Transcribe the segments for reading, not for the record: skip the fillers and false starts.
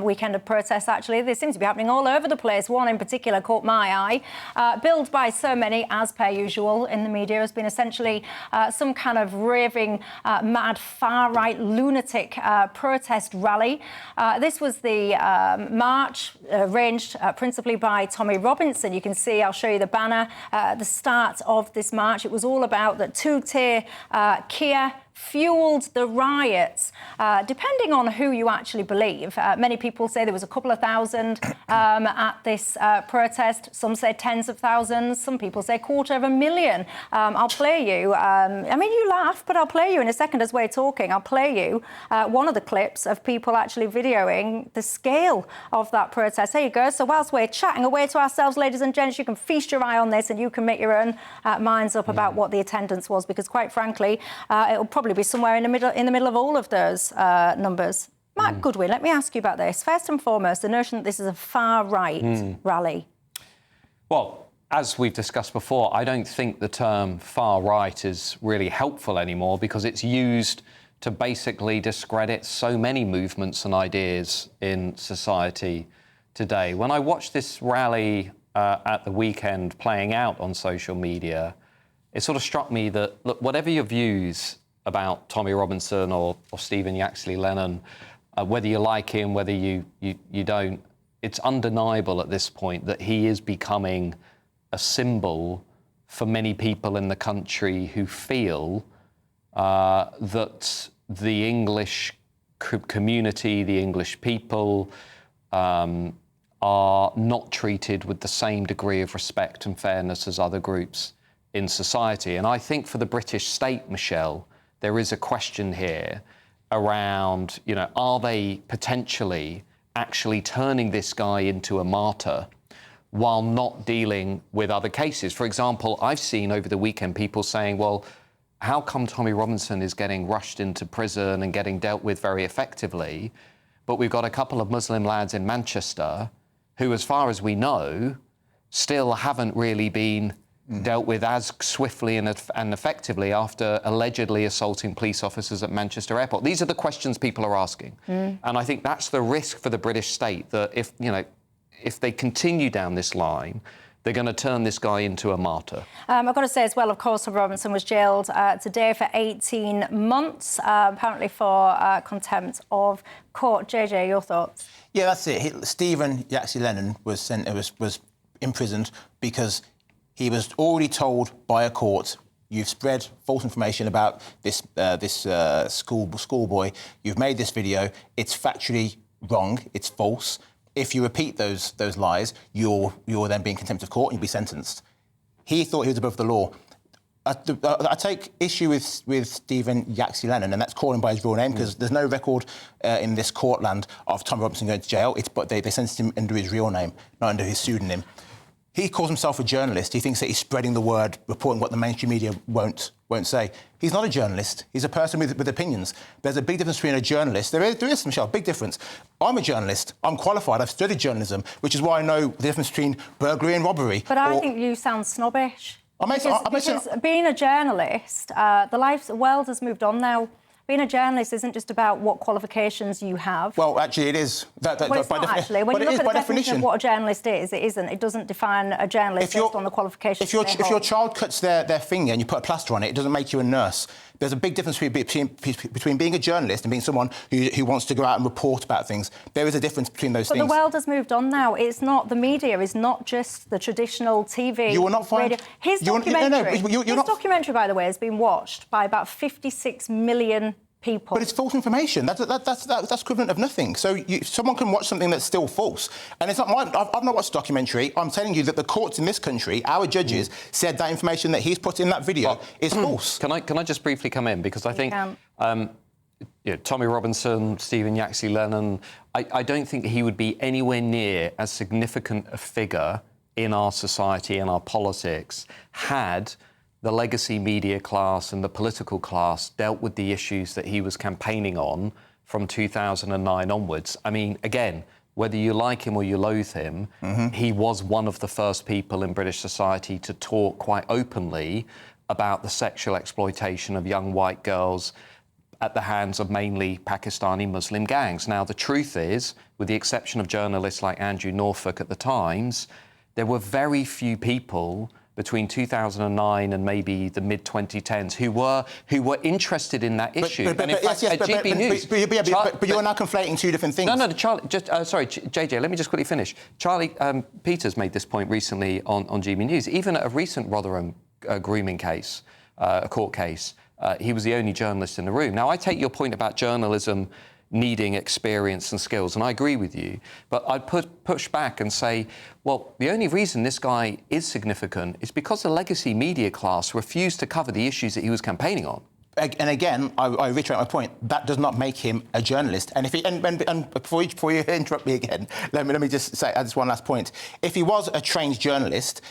Weekend of protests, actually. They seem to be happening all over the place. One in particular caught my eye. Billed by so many, as per usual in the media, has been essentially some kind of raving, mad, far-right, lunatic protest rally. This was the march arranged principally by Tommy Robinson. You can see, I'll show you the banner, the start of this march. It was all about that two-tier Kia fuelled the riots, depending on who you actually believe. Many people say there was a couple of thousand at this protest. Some say tens of thousands. Some people say 250,000. I'll play you. I mean, you laugh, but I'll play you in a second as we're talking. I'll play you one of the clips of people actually videoing the scale of that protest. There you go. So whilst we're chatting away to ourselves, ladies and gents, you can feast your eye on this and you can make your own minds up about what the attendance was, because quite frankly, it'll probably be somewhere in the middle of all of those numbers. Mark Goodwin, let me ask you about this. First and foremost, the notion that this is a far-right rally. Well, as we've discussed before, I don't think the term far-right is really helpful anymore, because it's used to basically discredit so many movements and ideas in society today. When I watched this rally at the weekend playing out on social media, it sort of struck me that, look, whatever your views about Tommy Robinson or Stephen Yaxley Lennon, whether you like him, whether you don't, it's undeniable at this point that he is becoming a symbol for many people in the country who feel that the English community, the English people, are not treated with the same degree of respect and fairness as other groups in society. And I think for the British state, Michelle, there is a question here around, you know, are they potentially actually turning this guy into a martyr while not dealing with other cases? For example, I've seen over the weekend people saying, well, how come Tommy Robinson is getting rushed into prison and getting dealt with very effectively, but we've got a couple of Muslim lads in Manchester who, as far as we know, still haven't really been dealt with as swiftly and effectively after allegedly assaulting police officers at Manchester Airport? These are the questions people are asking. And I think that's the risk for the British state, that if they continue down this line, they're going to turn this guy into a martyr. I've got to say as well, of course, Robinson was jailed today for 18 months, apparently for contempt of court. JJ, your thoughts? Yeah, that's it. Stephen Yaxley Lennon was imprisoned because he was already told by a court, you've spread false information about this schoolboy. You've made this video. It's factually wrong. It's false. If you repeat those lies, you're then being contempt of court and you'll be sentenced. He thought he was above the law. I take issue with Stephen Yaxley Lennon, and that's calling him by his real name, because there's no record in this courtland of Tommy Robinson going to jail. But they sentenced him under his real name, not under his pseudonym. He calls himself a journalist. He thinks that he's spreading the word, reporting what the mainstream media won't say. He's not a journalist. He's a person with opinions. There's a big difference between a journalist. There is, Michelle, big difference. I'm a journalist. I'm qualified. I've studied journalism, which is why I know the difference between burglary and robbery. But I think you sound snobbish. Because being a journalist, the world has moved on now. Being a journalist isn't just about what qualifications you have. Well, actually, it is. Well, it's not, actually. When you look at the definition of what a journalist is, it isn't. It doesn't define a journalist based on the qualifications. If your child cuts their finger and you put a plaster on it, it doesn't make you a nurse. There's a big difference between being a journalist and being someone who wants to go out and report about things. There is a difference between those things. But the world has moved on now. It's not, the media is not just the traditional TV, you will not find... radio. His documentary, by the way, has been watched by about 56 million people. But it's false information. That's equivalent of nothing. So someone can watch something that's still false. And it's not mine. I've not watched the documentary. I'm telling you that the courts in this country, our judges, said that information that he's put in that video is false. Can I just briefly come in? Because I think Tommy Robinson, Stephen Yaxley Lennon, I don't think he would be anywhere near as significant a figure in our society and our politics had the legacy media class and the political class dealt with the issues that he was campaigning on from 2009 onwards. I mean, again, whether you like him or you loathe him, he was one of the first people in British society to talk quite openly about the sexual exploitation of young white girls at the hands of mainly Pakistani Muslim gangs. Now, the truth is, with the exception of journalists like Andrew Norfolk at the Times, there were very few people between 2009 and maybe the mid-2010s who were interested in that issue. But you're now conflating two different things. No, Charlie, sorry, JJ, let me just quickly finish. Charlie Peters made this point recently on GB News. Even at a recent Rotherham grooming case, a court case, he was the only journalist in the room. Now, I take your point about journalism needing experience and skills, and I agree with you, but I'd push back and say, well, the only reason this guy is significant is because the legacy media class refused to cover the issues that he was campaigning on. And again, I reiterate my point. That does not make him a journalist. And if he, and before you interrupt me again, let me just say add this one last point. If he was a trained journalist,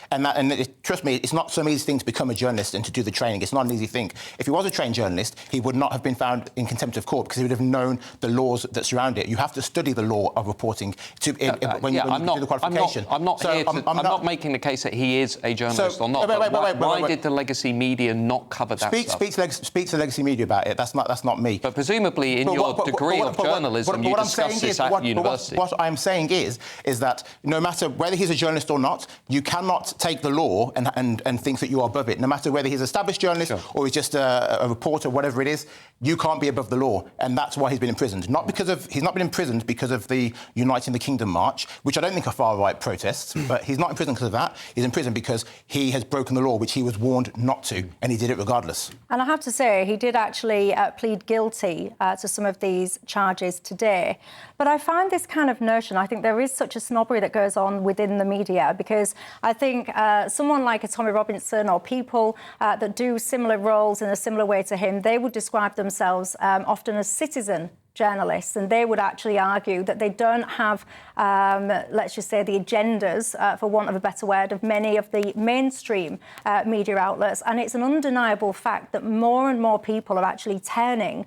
trust me, it's not some easy thing to become a journalist and to do the training. It's not an easy thing. If he was a trained journalist, he would not have been found in contempt of court because he would have known the laws that surround it. You have to study the law of reporting when you do the qualification. I'm not making the case that he is a journalist or not. Why did the legacy media not cover that stuff? Speak to legacy media about it. That's not me. But presumably, in your degree of journalism, you discuss this at university. What I'm saying is that no matter whether he's a journalist or not, you cannot take the law and think that you are above it. No matter whether he's an established journalist or he's just a reporter, whatever it is, you can't be above the law, and that's why he's been imprisoned. He's not been imprisoned because of the Uniting the Kingdom march, which I don't think are far-right protests, but he's not in prison because of that. He's in prison because he has broken the law, which he was warned not to, and he did it regardless. And I have to say, he did actually plead guilty to some of these charges today. But I find this kind of notion, I think there is such a snobbery that goes on within the media, because I think someone like a Tommy Robinson or people that do similar roles in a similar way to him, they would describe themselves often as citizen journalists, and they would actually argue that they don't have, let's just say, the agendas, for want of a better word, of many of the mainstream media outlets. And it's an undeniable fact that more and more people are actually turning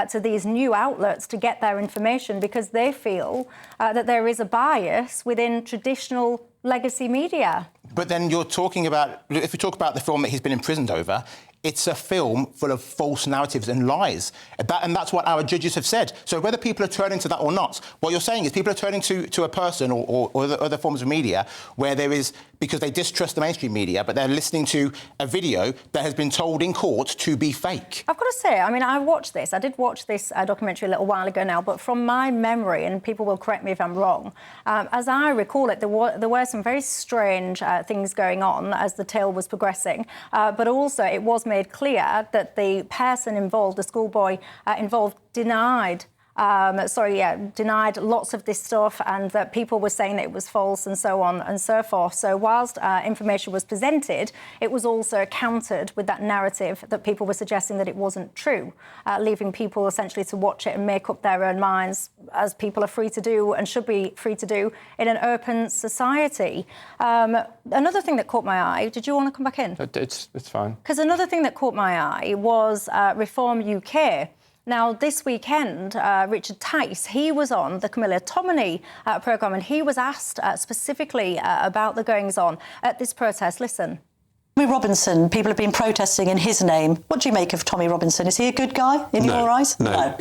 to these new outlets to get their information because they feel that there is a bias within traditional legacy media. But then you're talking about, if we talk about the film that he's been imprisoned over, it's a film full of false narratives and lies. And that's what our judges have said. So whether people are turning to that or not, what you're saying is people are turning to a person or other forms of media where there is, because they distrust the mainstream media, but they're listening to a video that has been told in court to be fake. I've got to say, I mean, I did watch this documentary a little while ago now, but from my memory, and people will correct me if I'm wrong, as I recall it, there were some very strange things going on as the tale was progressing, but also it was made clear that the person involved, the schoolboy involved, denied lots of this stuff, and that people were saying that it was false and so on and so forth. So whilst information was presented, it was also countered with that narrative that people were suggesting that it wasn't true, leaving people essentially to watch it and make up their own minds, as people are free to do and should be free to do in an open society. Another thing that caught my eye, did you want to come back in? It's fine. Because another thing that caught my eye was Reform UK. Now, this weekend, Richard Tice, he was on the Camilla Tominey programme, and he was asked specifically about the goings-on at this protest. Listen. Tommy Robinson, people have been protesting in his name. What do you make of Tommy Robinson? Is he a good guy in your eyes? No.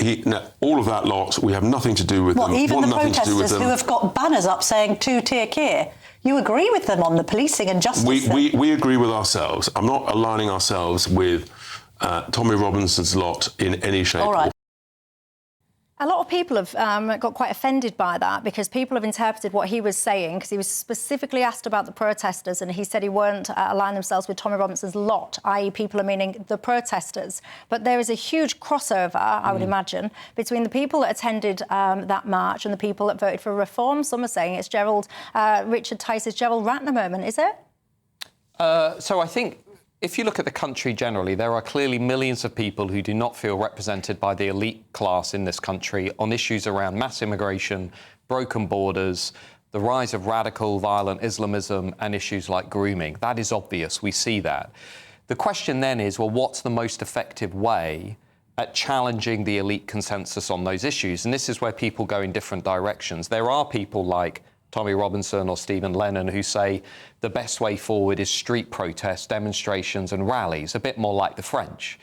All of that lot, we have nothing to do with them. Even the protesters who have got banners up saying two-tier Keir, you agree with them on the policing and justice? We agree with ourselves. I'm not aligning ourselves with Tommy Robinson's lot in any shape. All right. A lot of people have got quite offended by that, because people have interpreted what he was saying, because he was specifically asked about the protesters, and he said he weren't aligning themselves with Tommy Robinson's lot, i.e. people are meaning the protesters. But there is a huge crossover, I would imagine, between the people that attended that march and the people that voted for reform. Some are saying it's Richard Tice's Gerald Ratner moment, is it? So I think, if you look at the country generally, there are clearly millions of people who do not feel represented by the elite class in this country on issues around mass immigration, broken borders, the rise of radical violent Islamism, and issues like grooming. That is obvious. We see that. The question then is, well, what's the most effective way at challenging the elite consensus on those issues? And this is where people go in different directions. There are people like Tommy Robinson or Stephen Lennon who say the best way forward is street protests, demonstrations and rallies, a bit more like the French.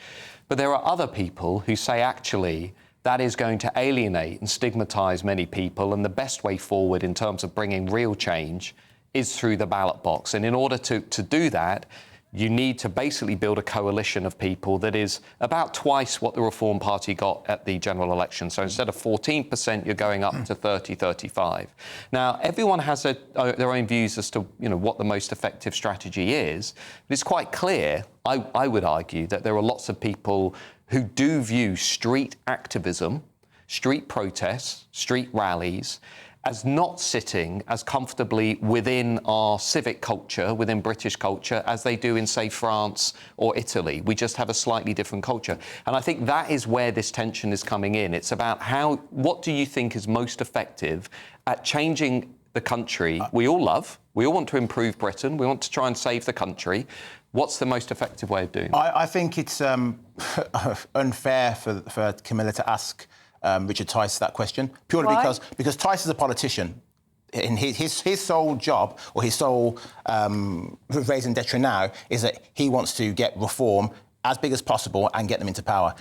But there are other people who say, actually, that is going to alienate and stigmatise many people, and the best way forward in terms of bringing real change is through the ballot box. And in order to do that, you need to basically build a coalition of people that is about twice what the Reform Party got at the general election. So instead of 14%, you're going up to 30, 35. Now, everyone has their own views as to what the most effective strategy is. But it's quite clear, I would argue, that there are lots of people who do view street activism, street protests, street rallies, as not sitting as comfortably within our civic culture, within British culture, as they do in, say, France or Italy. We just have a slightly different culture. And I think that is where this tension is coming in. It's about what do you think is most effective at changing the country we all love? We all want to improve Britain. We want to try and save the country. What's the most effective way of doing that? I think it's unfair for Camilla to ask Richard Tice that question, purely because Tice is a politician. And his sole job, or his sole raison d'etre now, is that he wants to get reform as big as possible and get them into power.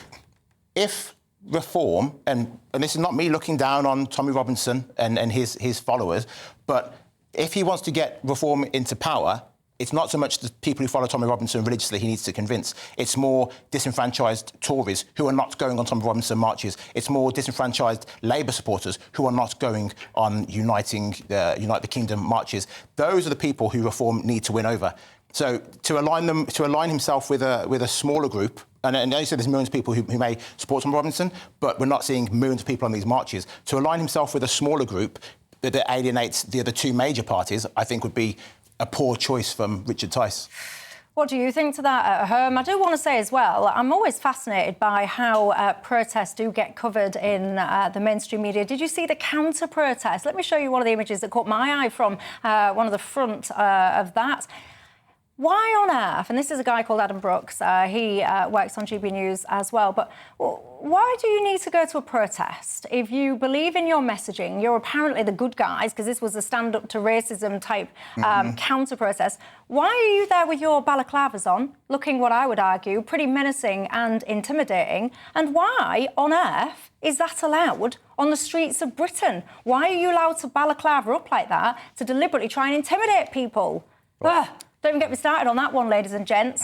If reform, and this is not me looking down on Tommy Robinson and his followers, but if he wants to get reform into power, it's not so much the people who follow Tommy Robinson religiously he needs to convince. It's more disenfranchised Tories who are not going on Tommy Robinson marches. It's more disenfranchised Labour supporters who are not going on Unite the Kingdom marches. Those are the people who reform need to win over. So to align himself with a smaller group, and I said there's millions of people who may support Tommy Robinson, but we're not seeing millions of people on these marches. To align himself with a smaller group that alienates the other two major parties, I think would be a poor choice from Richard Tice. What do you think to that at home? I do want to say as well, I'm always fascinated by how protests do get covered in the mainstream media. Did you see the counter-protest? Let me show you one of the images that caught my eye from one of the front of that. Why on earth, and this is a guy called Adam Brooks, he works on GB News as well, but why do you need to go to a protest? If you believe in your messaging, you're apparently the good guys, because this was a stand-up to racism type counter-protest. Why are you there with your balaclavas on, looking, what I would argue, pretty menacing and intimidating? And why on earth is that allowed on the streets of Britain? Why are you allowed to balaclava up like that to deliberately try and intimidate people? Don't even get me started on that one, ladies and gents.